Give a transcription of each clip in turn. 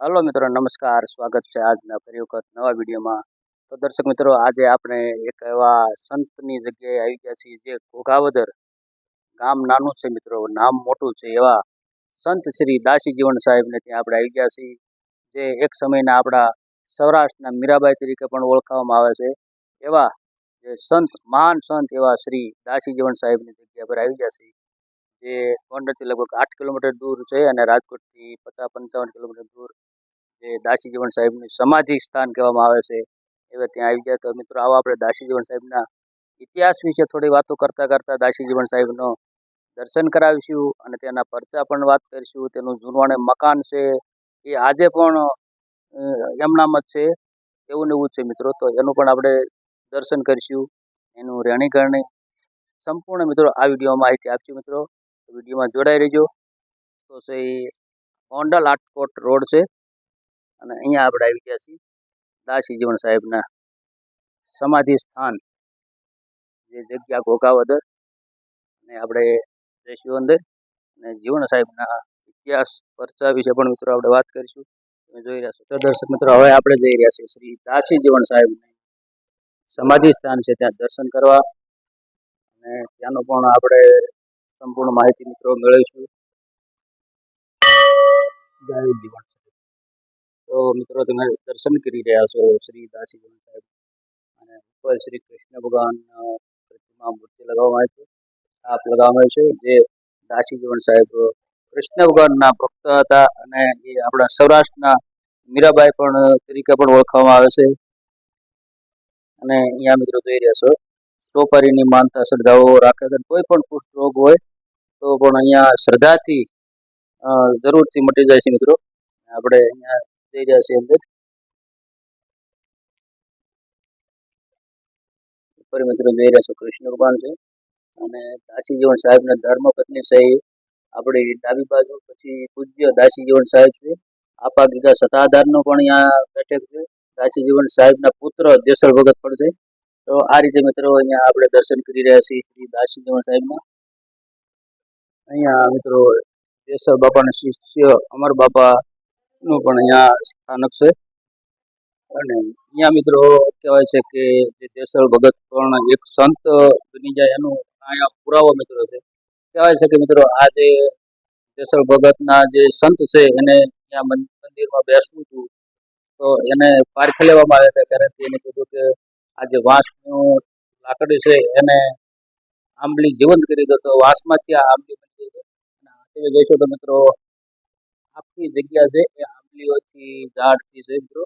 Hello मित्रों, नमस्कार। स्वागत है આજના ફરી વખત નવા વિડીયોમાં। તો દર્શક મિત્રો, આજે આપણે એક એવા સંતની જગ્યાએ આવી ગયા છીએ જે ઘોઘાવદર ગામ નાનું છે મિત્રો, નામ મોટું છે એવા સંત શ્રી દાસી જીવન સાહેબને ત્યાં આપણે આવી ગયા છીએ, જે એક સમયના આપણા સૌરાષ્ટ્રના મીરાબાઈ તરીકે પણ ઓળખાવામાં આવે છે એવા જે સંત, મહાન સંત એવા શ્રી દાસી જીવન સાહેબની જગ્યા પર આવી ગયા છીએ, જે ગોંડલથી લગભગ 8 કિલોમીટર દૂર છે અને રાજકોટથી 50-55 કિલોમીટર દૂર જે દાસી જીવન સાહેબનું સમાધિ સ્થાન કહેવામાં આવે છે એવા ત્યાં આવી ગયા। તો મિત્રો, આવો આપણે દાસી જીવન સાહેબના ઇતિહાસ વિશે થોડી વાતો કરતાં કરતાં દાસી જીવન સાહેબનો દર્શન કરાવીશું અને તેના પરચા પણ વાત કરીશું। તેનું જૂનવાણે મકાન છે એ આજે પણ એમનામ જ છે એવું ને એવું જ છે મિત્રો, તો એનું પણ આપણે દર્શન કરીશું। એનું રહેણી કરણી સંપૂર્ણ મિત્રો આ વિડીયોમાં માહિતી આપશું મિત્રો, વિડીયોમાં જોડાઈ રહેજો। તો છે ગોંડલ આટકોટ રોડ છે અને અહીંયા આપણે આવી ગયા છીએ દાસી જીવન સાહેબના સમાધિ સ્થાન જે જગ્યા ઘોઘાવદર, અને આપણે જઈશું અંદર અને જીવન સાહેબના ઇતિહાસ પરચા વિશે પણ મિત્રો આપણે વાત કરીશું। તમે જોઈ રહ્યા છો તો દર્શક મિત્રો, હવે આપણે જઈ રહ્યા છીએ શ્રી દાસી જીવન સાહેબનું સમાધિ સ્થાન છે ત્યાં દર્શન કરવા, અને ત્યાંનો પણ આપણે સંપૂર્ણ માહિતી મિત્રો મેળવીશું। જય જીવન। તો મિત્રો, તમે દર્શન કરી રહ્યા છો શ્રી દાસી જીવન સાહેબ, અને ઉપર શ્રી કૃષ્ણ ભગવાન પ્રતિમા મૂર્તિ લગાવવામાં આવી છે, છાપ લગાવવામાં આવી છે, જે દાસી જીવન સાહેબ કૃષ્ણ ભગવાનના ભક્ત હતા અને એ આપણા સૌરાષ્ટ્રના મીરાબાઈ પણ તરીકે પણ ઓળખવામાં આવે છે। અને અહીંયા મિત્રો જોઈ રહ્યા છો સોપારીની માનતા શ્રદ્ધાઓ રાખે છે, કોઈ પણ કુષ્ઠ રોગ હોય તો પણ અહીંયા શ્રદ્ધાથી જરૂરથી મટી જાય છે મિત્રો। આપણે અહીંયા જઈ રહ્યા છીએ અંદર, ઉપર મિત્રો જોઈ રહ્યા છો કૃષ્ણ ભગવાન છે અને દાસી જીવન સાહેબના ધર્મપત્ની છે આપણી ડાબી બાજુ, પછી પૂજ્ય દાસી જીવન સાહેબ છે, આપા ગીગા સતાધારનો પણ અહીંયા બેઠક છે, દાસી જીવન સાહેબના પુત્ર દેસળ ભગત પણ છે। તો આ રીતે મિત્રો અહીંયા આપણે દર્શન કરી રહ્યા છીએ શ્રી દાસી જીવન સાહેબના। અહીંયા મિત્રો દેસળ બાપાના શિષ્ય અમર બાપાનું પણ અહીંયા સ્થાનક છે, અને અહીંયા મિત્રો કહેવાય છે કે જે દેસળ ભગત પણ એક સંત બની જાય એનું અહીંયા પુરાવો મિત્રો છે। કહેવાય છે કે મિત્રો આ જે દેસળ ભગતના જે સંત છે એને ત્યાં મંદિરમાં બેસવું હતું તો એને પારખી લેવામાં આવ્યા હતા, કારણ કે એને કીધું કે આ જે વાંસનું લાકડી છે એને આંબલી જીવંત કરી દો, તો વાંસમાંથી આ આંબલી બની જાય છે। તમે જોઈશો તો મિત્રો આખી જગ્યા છે એ આંબલીઓથી ઝાડથી છે મિત્રો,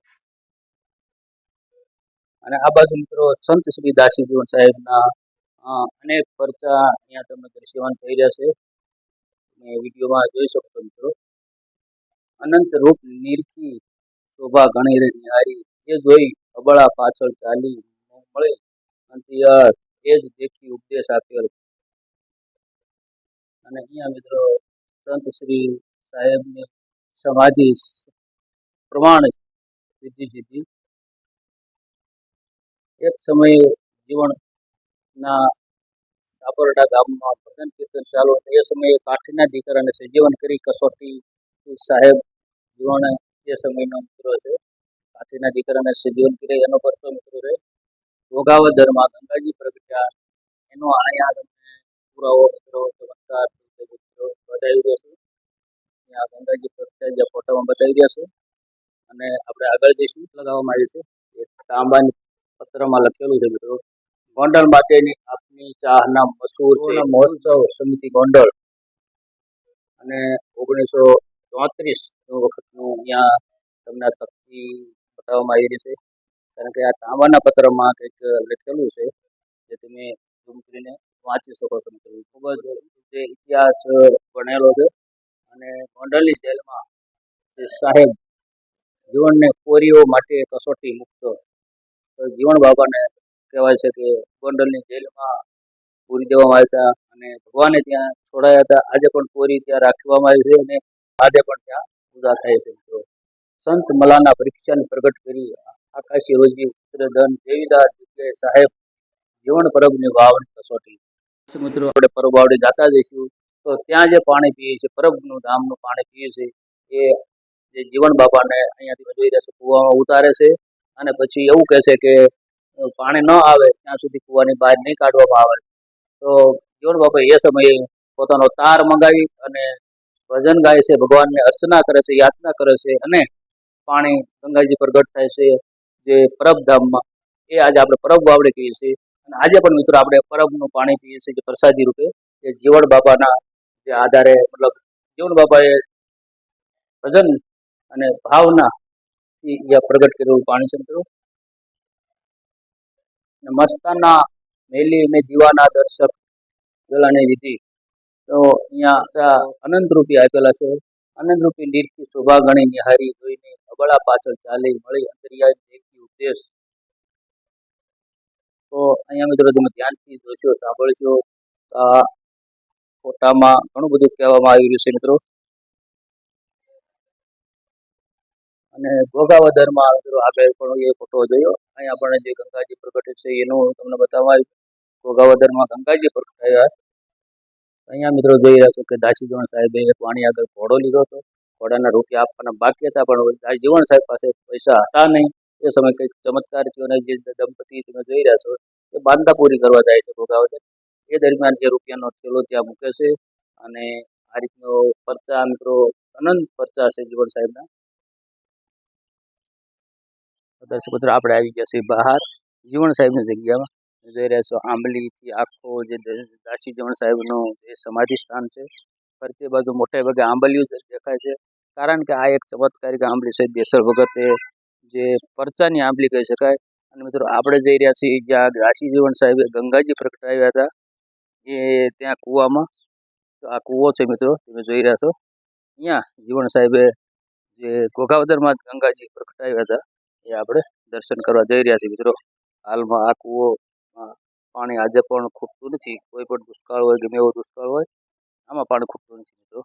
અને આ બાજુ મિત્રો સંત શ્રી દાસી જીવન સાહેબના અનેક પરચા અહીંયા તમને દ્રશ્યમાન થઈ રહ્યા છે, વિડીયોમાં જોઈ શકો છો મિત્રો। અનંત રૂપ નિરખી શોભા ઘણી રે નિહારી, એ જોઈ અબળા પાછળ ચાલી મળે અંતિયર, એ જ દેખી ઉપદેશ આપ્યો। અને અહીંયા મિત્રો સંત શ્રી સાહેબની સમાધિ પ્રમાણે સીધી એક સમયે જીવનના સાપરડા ગામમાં ભજન કીર્તન ચાલુ હતું, એ સમયે કાઠીના દીકરાને સજીવન કરી કસોટી સાહેબ જીવન એ સમયનો મિત્રો છે, કાઠીના દીકરાને સજીવન કરી એનો પરચો મિત્રો છે। ઘોઘાવદરમાં ગંગાજી પ્રગટ્યા એનો અહીંયા તમને પુરાવો મિત્રો ચમત્કાર મિત્રો બતાવી રહ્યો છે, ત્યાં ગંગાજી પ્રગટ્યા જ્યાં ફોટામાં બતાવી રહ્યા છે। અને આપણે આગળ જઈશું, લગાવવામાં આવી છે એક તાંબાની પત્રમાં લખેલું છે મિત્રો, ગોંડલ માટેની આપની ચાહના મશહૂર છે મહોત્સવ સમિતિ ગોંડલ, અને 1934 વખતનું અહીંયા તમને તકતી બતાવવામાં આવી રહી છે, કારણ કે આ તાંબાના પત્રમાં કંઈક લખેલું છે જે તમે ઝૂમ કરીને વાંચી શકો છો મિત્રો। ખૂબ જ જે ઇતિહાસ ભણેલો છે, અને ગોંડલની જેલમાં જે સાહેબ જીવનને કોરીઓ માટે કસોટી મૂકતો, તો જીવન બાબાને કહેવાય છે કે ગોંડલની જેલમાં પૂરી દેવામાં આવ્યા હતા અને ભગવાને ત્યાં છોડાયા હતા। આજે પણ કોરી ત્યાં રાખવામાં આવી છે અને આજે પણ ત્યાં પૂજા થાય છે મિત્રો। સંત મલાના પરીક્ષાને પ્રગટ કરી આકાશી રોજી ઉત્તરધન દેવીદાર જગ્યાએ સાહેબ જીવન પરબની વાવની કસોટી મિત્રો, આપણે પરબ વાવડી જતા જઈશું તો ત્યાં જે પાણી પીએ છે, પરબનું ધામનું પાણી પીએ છે, એ જે જીવણ બાપાને અહીંયાથી જોઈ રહ્યા છો કૂવામાં ઉતારે છે અને પછી એવું કહે છે કે પાણી ન આવે ત્યાં સુધી કૂવાની બહાર નહીં કાઢવામાં આવે. તો જીવણ બાપા એ સમયે પોતાનો તાર મંગાવી અને ભજન ગાય છે, ભગવાનને અર્ચના કરે છે, યાચના કરે છે અને પાણી ગંગાજી પ્રગટ થાય છે જે પરબધામમાં. એ આજે આપણે પરબ આપણે કહીએ છીએ અને આજે પણ મિત્રો આપણે પરબનું પાણી પીએ છીએ જે પ્રસાદી રૂપે, જે જીવણ બાપાના જે આધારે મતલબ જીવણ બાપાએ ભજન અને ભાવના પ્રગટ કરેલું પાણી છે મિત્રો. મસ્તાના મેલી મેં દીવાના દર્શક ગલાની વિધિ. તો અહીંયા અનંત રૂપી આપેલા છે. અનંત રૂપી નીરથી શોભા ગણી નિહારી જોઈને અબળા પાછળ ચાલી મળી અંતરિયાળ દેખી ઉપદેશ. તો અહીંયા મિત્રો તમે ધ્યાનથી જોશો, સાંભળશો. આ ફોટામાં ઘણું બધું કહેવામાં આવી રહ્યું છે મિત્રો. અને ઘોઘાવદરમાં મિત્રો આગળ પણ એ ફોટો જોયો. અહીંયા પણ જે ગંગાજી પ્રગટે છે એનું તમને બતાવવા આવ્યું. ઘોઘાવદરમાં ગંગાજી પ્રગટાયા. અહીંયા મિત્રો જોઈ રહ્યા છો કે દાસી જીવણ સાહેબે એક વાણી આગળ ઘોડો લીધો હતો. ઘોડાના રૂપિયા આપવાના બાકી હતા પણ દાસી જીવણ સાહેબ પાસે પૈસા હતા નહીં. એ સમય કંઈક ચમત્કાર થયો અને જે દંપતી તમે જોઈ રહ્યા છો એ બાંધા પૂરી કરવા જાય છે ઘોઘાવદર. એ દરમિયાન જે રૂપિયાનો થેલો ત્યાં મૂકે છે અને આ રીતનો પરચા મિત્રો અનંત પરચા છે જીવણ સાહેબના. દર્શક મિત્રો આપણે આવી ગયા છીએ બહાર જીવણ સાહેબની જગ્યામાં. જોઈ રહ્યા છો આંબલીથી આખો જે દાસી જીવણ સાહેબનું જે સમાધિ સ્થાન છે ફરતી બાજુ મોટે ભાગે આંબલીઓ જ દેખાય છે. કારણ કે આ એક ચમત્કારિક આંબલી છે દેસર ભગતે જે પરચાની આંબલી કહી શકાય. અને મિત્રો આપણે જઈ રહ્યા છીએ જ્યાં દાસી જીવણ સાહેબે ગંગાજી પ્રગટાવ્યા હતા એ ત્યાં કૂવામાં. તો આ કૂવો છે મિત્રો તમે જોઈ રહ્યા છો. અહીંયા જીવણ સાહેબે જે ઘોઘાવદરમાં ગંગાજી પ્રગટાવ્યા હતા એ આપણે દર્શન કરવા જઈ રહ્યા છીએ મિત્રો. હાલમાં આ કૂવો પાણી આજે પણ ખૂટતું નથી. કોઈ પણ દુષ્કાળ હોય, ગમે એવો દુષ્કાળ હોય, આમાં પાણી ખૂટતું નથી મિત્રો.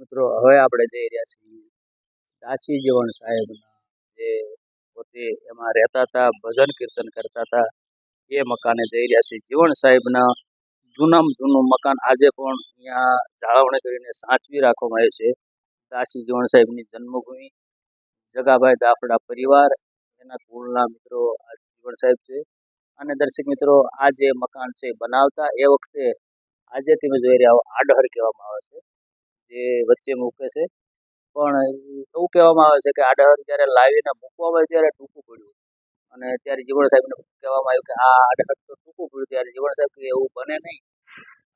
મિત્રો હવે આપણે જઈ રહ્યા છીએ દાસી જીવણ સાહેબના જે પોતે એમાં રહેતા હતા, ભજન કીર્તન કરતા હતા એ મકાને જઈ રહ્યા છીએ. જીવણ સાહેબના જૂનામાં જૂનું મકાન આજે પણ અહીંયા જાળવણી કરીને સાચવી રાખવામાં આવે છે. દાસી જીવણ સાહેબની જન્મભૂમિ, જગાભાઈ દાફડા પરિવાર, એના કુળના મિત્રો આ જીવણ સાહેબ છે. અને દર્શક મિત્રો આ જે મકાન છે બનાવતા એ વખતે આજે તમે જોઈ રહ્યા હો આડહર કહેવામાં આવે છે જે વચ્ચે મૂકે છે. પણ એવું કહેવામાં આવે છે કે આડહર જ્યારે લાવીને મૂકવામાં આવે ત્યારે ટૂંકું પડ્યું અને ત્યારે જીવણ સાહેબને કહેવામાં આવ્યું કે આ આડહર તો ટૂંકું પડ્યું. ત્યારે જીવણ સાહેબ કે એવું બને નહીં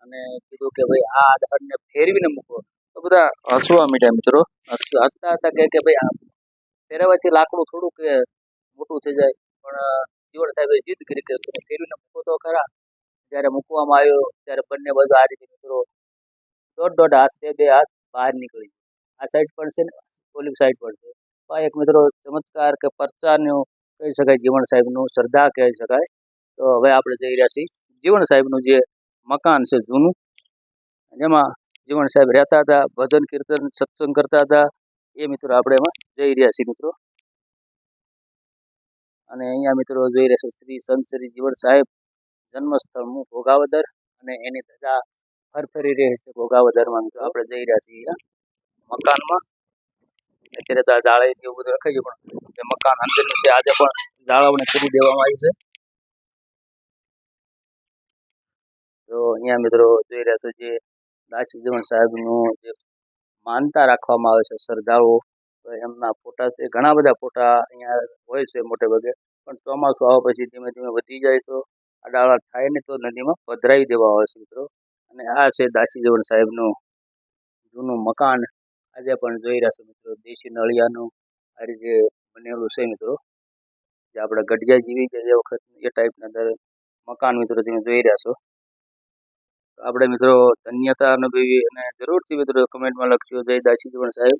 અને કીધું કે ભાઈ આ આડહરને ફેરવીને મૂકો. તો બધા હસવા માંડ્યા મિત્રો. હસતા હતા કે ભાઈ આ ફેરવવાથી લાકડું થોડું કે મોટું થઈ જાય. પણ જીવણ સાહેબે જીદ કરી કે તમે ફેરવીને મૂકો તો ખરા. જ્યારે મૂકવામાં આવ્યો ત્યારે બંને બાજુ આ રીતે મિત્રો દોઢ હાથ બે હાથ બહાર નીકળી. આ સાઈડ પણ છે ને ઓલી સાઈડ પણ છે. તો આ એક મિત્રો ચમત્કાર કે પરચાનું કહી શકાય, જીવણ સાહેબનું શ્રદ્ધા કહી શકાય. તો હવે આપણે જઈ રહ્યા છીએ જીવણ સાહેબનું જે મકાન છે જૂનું, જેમાં જીવણ સાહેબ રહેતા હતા, ભજન કીર્તન સત્સંગ કરતા હતા એ મિત્રો આપણે એમાં જઈ રહ્યા છીએ મિત્રો. અને અહીંયા મિત્રો જોઈ રહ્યા છે શ્રી સંત શ્રી જીવણ સાહેબ જન્મસ્થળ ઘોઘાવદર અને એની ધજા ફરફરી રહી છે ઘોઘાવદરમાં. મિત્રો આપણે જઈ રહ્યા છીએ મકાનમાં. અત્યારે તો જાળવી એવું બધું રખાઈ ગયું પણ જે મકાન અંદરનું છે આજે પણ જાળવણી કરી દેવામાં આવી છે. તો અહીંયા મિત્રો જોઈ રહ્યા છો જે દાસી જીવણ સાહેબનું જે માનતા રાખવામાં આવે છે શ્રદ્ધાળુઓ, તો એમના ફોટા છે. ઘણા બધા ફોટા અહીંયા હોય છે મોટે ભાગે, પણ ચોમાસું આવે પછી ધીમે ધીમે વધી જાય તો આ ડાળા થાય ને તો નદીમાં પધરાવી દેવા આવે છે મિત્રો. અને આ છે દાસી જીવણ સાહેબનું જૂનું મકાન. આજે પણ જોઈ રહ્યા છો મિત્રો દેશી નળિયાનું આ રીતે બનેલું છે મિત્રો. જે આપણે ગઢિયા જીવી ગયા એ વખત એ ટાઈપના અંદર મકાન મિત્રો તમે જોઈ રહ્યા છો. આપણે મિત્રો ધન્યતા અનુભવી અને જરૂરથી મિત્રો કમેન્ટમાં લખજો જય દાસી જીવણ સાહેબ.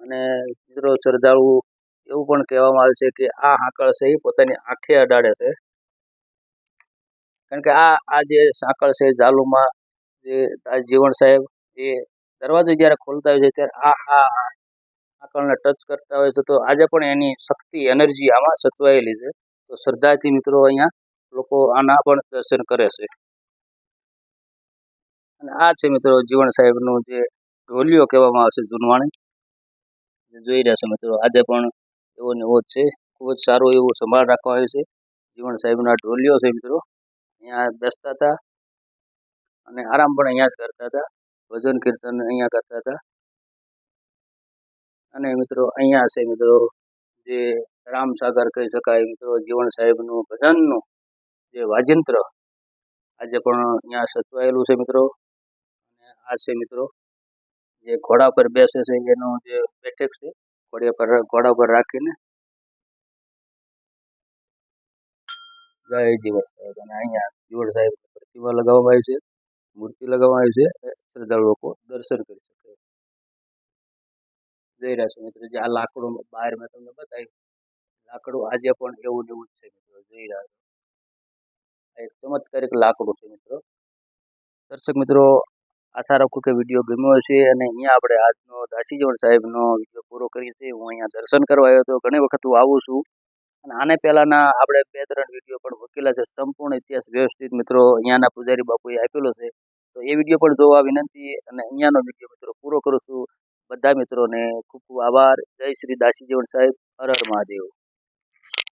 અને મિત્રો શ્રદ્ધાળુ એવું પણ કહેવામાં આવે છે કે આ હાકળ છે એ પોતાની આંખે અડાડે છે. કારણ કે આ જે સાંકળ છે ઝાલુમાં જે જીવણ સાહેબ એ દરવાજો જ્યારે ખોલતા હોય છે ત્યારે આ આંકળને ટચ કરતા હોય છે. તો આજે પણ એની શક્તિ એનર્જી આમાં સચવાયેલી છે. તો શ્રદ્ધાથી મિત્રો અહીંયા લોકો આના પણ દર્શન કરે છે. અને આ છે મિત્રો જીવણ સાહેબનું જે ઢોલિયો કહેવામાં આવે છે જૂનવાણી. જોઈ રહ્યા છો મિત્રો, આજે પણ એવો ને એવો જ છે. ખૂબ જ સારું એવું સંભાળ રાખવામાં આવ્યું છે. જીવણ સાહેબના ઢોલિયો છે મિત્રો. અહીંયા બેસતા હતા અને આરામ પણ અહીંયા જ કરતા હતા. ભજન કીર્તન અહીંયા કરતા હતા. અને મિત્રો અહીંયા છે મિત્રો જે રામસાગર કહી શકાય મિત્રો, જીવણ સાહેબનું ભજનનું જે વાજિંત્ર આજે પણ અહીંયા સચવાયેલું છે મિત્રો. અને આ છે મિત્રો જે ઘોડા પર બેસે છે એનું જે બેઠક છે, ઘોડા પર રાખીને જય જીવણ સાહેબ. અને અહીંયા જીવણ સાહેબ પ્રતિમા લગાવવામાં આવી છે, મૂર્તિ લગાવવામાં આવી છે, શ્રદ્ધાળુ લોકો દર્શન કરી શકે. જોઈ રહ્યા છો મિત્રો, જે આ લાકડું બહાર મેં તમને બતાવ્યું, લાકડું આજે પણ એવું ને એવું જ છે મિત્રો. જોઈ રહ્યા છો, એક ચમત્કારિક લાકડું છે મિત્રો. દર્શક મિત્રો, આશા રાખું કે વિડીયો ગમ્યો હશે. અને અહીંયા આપણે આજનો દાસી જીવણ સાહેબનો વિડીયો પૂરો કરીએ છીએ. હું અહીંયા દર્શન કરવા આવ્યો હતો, ઘણી વખત હું આવું છું. અને આને પહેલાંના આપણે 2-3 વિડીયો પણ મૂકેલા છે, સંપૂર્ણ ઇતિહાસ વ્યવસ્થિત મિત્રો અહીંયાના પૂજારી બાપુએ આપેલો છે. તો એ વિડીયો પણ જોવા વિનંતી. અને અહીંયાનો વિડીયો મિત્રો પૂરો કરું છું. બધા મિત્રોને ખૂબ ખૂબ આભાર. જય શ્રી દાસી જીવણ સાહેબ. હર હર મહાદેવ.